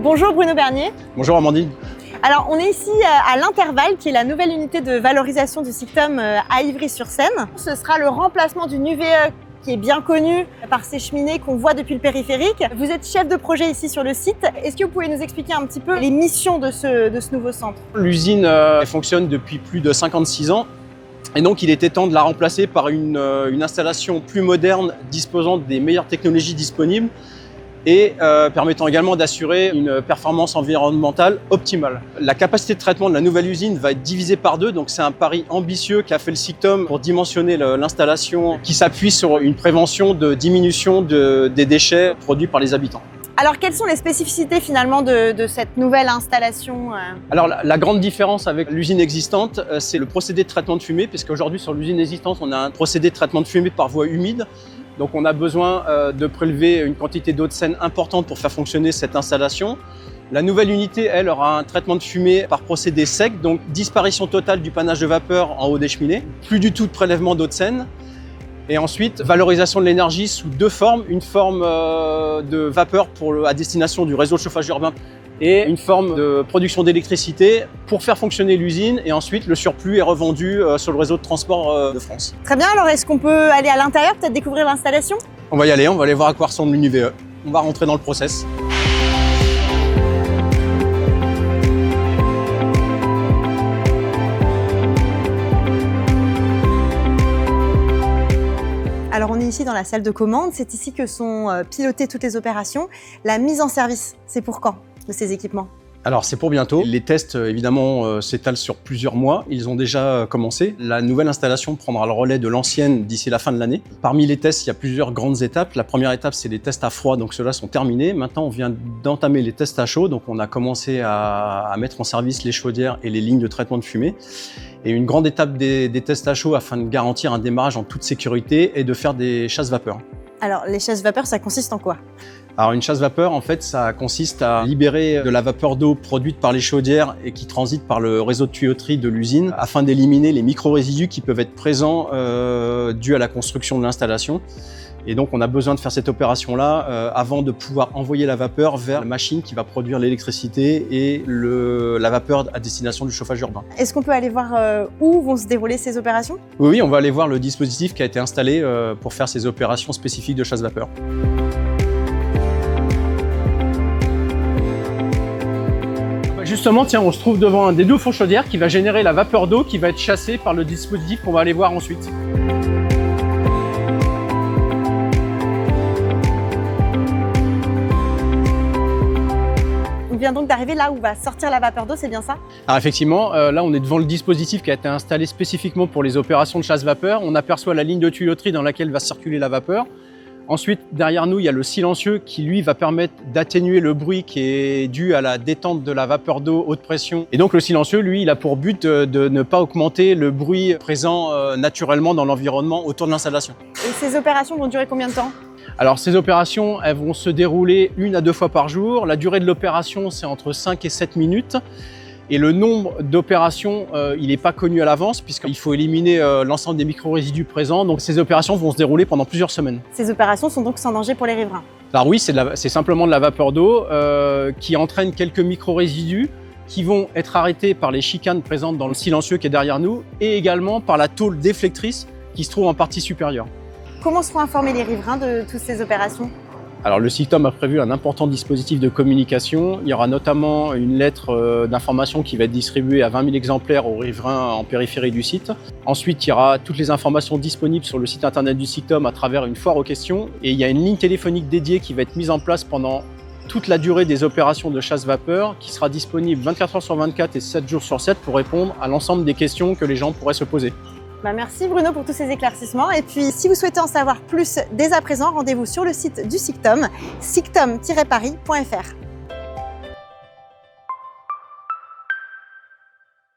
Bonjour Bruno Bernier. Bonjour Amandine. Alors on est ici à l'Intervalle, qui est la nouvelle unité de valorisation du SICTOM à Ivry-sur-Seine. Ce sera le remplacement d'une UVE qui est bien connue par ces cheminées qu'on voit depuis le périphérique. Vous êtes chef de projet ici sur le site. Est-ce que vous pouvez nous expliquer un petit peu les missions de ce nouveau centre? L'usine fonctionne depuis plus de 56 ans. Et donc il était temps de la remplacer par une installation plus moderne, disposant des meilleures technologies disponibles et permettant également d'assurer une performance environnementale optimale. La capacité de traitement de la nouvelle usine va être divisée par deux, donc c'est un pari ambitieux qu'a fait le SICTOM pour dimensionner l'installation qui s'appuie sur une prévention de diminution des déchets produits par les habitants. Alors, quelles sont les spécificités finalement de cette nouvelle installation? Alors, la grande différence avec l'usine existante, c'est le procédé de traitement de fumée, puisqu'aujourd'hui, sur l'usine existante, on a un procédé de traitement de fumée par voie humide. Donc, on a besoin de prélever une quantité d'eau de Seine importante pour faire fonctionner cette installation. La nouvelle unité, elle, aura un traitement de fumée par procédé sec, donc disparition totale du panache de vapeur en haut des cheminées, plus du tout de prélèvement d'eau de Seine. Et ensuite, valorisation de l'énergie sous deux formes. Une forme de vapeur à destination du réseau de chauffage urbain et une forme de production d'électricité pour faire fonctionner l'usine. Et ensuite, le surplus est revendu sur le réseau de transport de France. Très bien, alors est-ce qu'on peut aller à l'intérieur, peut-être découvrir l'installation? On va y aller, on va aller voir à quoi ressemble une UVE. On va rentrer dans le process. Alors on est ici dans la salle de commande, c'est ici que sont pilotées toutes les opérations. La mise en service, c'est pour quand de ces équipements? Alors c'est pour bientôt. Les tests évidemment s'étalent sur plusieurs mois. Ils ont déjà commencé. La nouvelle installation prendra le relais de l'ancienne d'ici la fin de l'année. Parmi les tests, il y a plusieurs grandes étapes. La première étape, c'est les tests à froid, donc ceux-là sont terminés. Maintenant, on vient d'entamer les tests à chaud. Donc on a commencé à mettre en service les chaudières et les lignes de traitement de fumée. Et une grande étape des tests à chaud afin de garantir un démarrage en toute sécurité est de faire des chasses vapeur. Alors les chasses vapeur, ça consiste en quoi? Alors une chasse vapeur, en fait, ça consiste à libérer de la vapeur d'eau produite par les chaudières et qui transite par le réseau de tuyauterie de l'usine afin d'éliminer les micro-résidus qui peuvent être présents dus à la construction de l'installation. Et donc on a besoin de faire cette opération-là avant de pouvoir envoyer la vapeur vers la machine qui va produire l'électricité et la vapeur à destination du chauffage urbain. Est-ce qu'on peut aller voir où vont se dérouler ces opérations? Oui, on va aller voir le dispositif qui a été installé pour faire ces opérations spécifiques de chasse vapeur. Justement, tiens, on se trouve devant un des deux fours chaudières qui va générer la vapeur d'eau qui va être chassée par le dispositif qu'on va aller voir ensuite. On vient donc d'arriver là où va sortir la vapeur d'eau, c'est bien ça? Alors effectivement, là on est devant le dispositif qui a été installé spécifiquement pour les opérations de chasse vapeur. On aperçoit la ligne de tuyauterie dans laquelle va circuler la vapeur. Ensuite, derrière nous, il y a le silencieux qui, lui, va permettre d'atténuer le bruit qui est dû à la détente de la vapeur d'eau haute pression. Et donc, le silencieux, lui, il a pour but de ne pas augmenter le bruit présent naturellement dans l'environnement autour de l'installation. Et ces opérations vont durer combien de temps? Alors, ces opérations, elles vont se dérouler 1 à 2 fois par jour. La durée de l'opération, c'est entre 5 et 7 minutes. Et le nombre d'opérations, il n'est pas connu à l'avance puisqu'il faut éliminer l'ensemble des micro-résidus présents. Donc ces opérations vont se dérouler pendant plusieurs semaines. Ces opérations sont donc sans danger pour les riverains? Alors oui, c'est simplement de la vapeur d'eau qui entraîne quelques micro-résidus qui vont être arrêtés par les chicanes présentes dans le silencieux qui est derrière nous et également par la tôle déflectrice qui se trouve en partie supérieure. Comment seront informés les riverains de toutes ces opérations? Alors le SICTOM a prévu un important dispositif de communication. Il y aura notamment une lettre d'information qui va être distribuée à 20 000 exemplaires aux riverains en périphérie du site. Ensuite, il y aura toutes les informations disponibles sur le site internet du SICTOM à travers une foire aux questions. Et il y a une ligne téléphonique dédiée qui va être mise en place pendant toute la durée des opérations de chasse vapeur qui sera disponible 24 heures sur 24 et 7 jours sur 7 pour répondre à l'ensemble des questions que les gens pourraient se poser. Merci Bruno pour tous ces éclaircissements. Et puis, si vous souhaitez en savoir plus dès à présent, rendez-vous sur le site du SICTOM, sictom-paris.fr.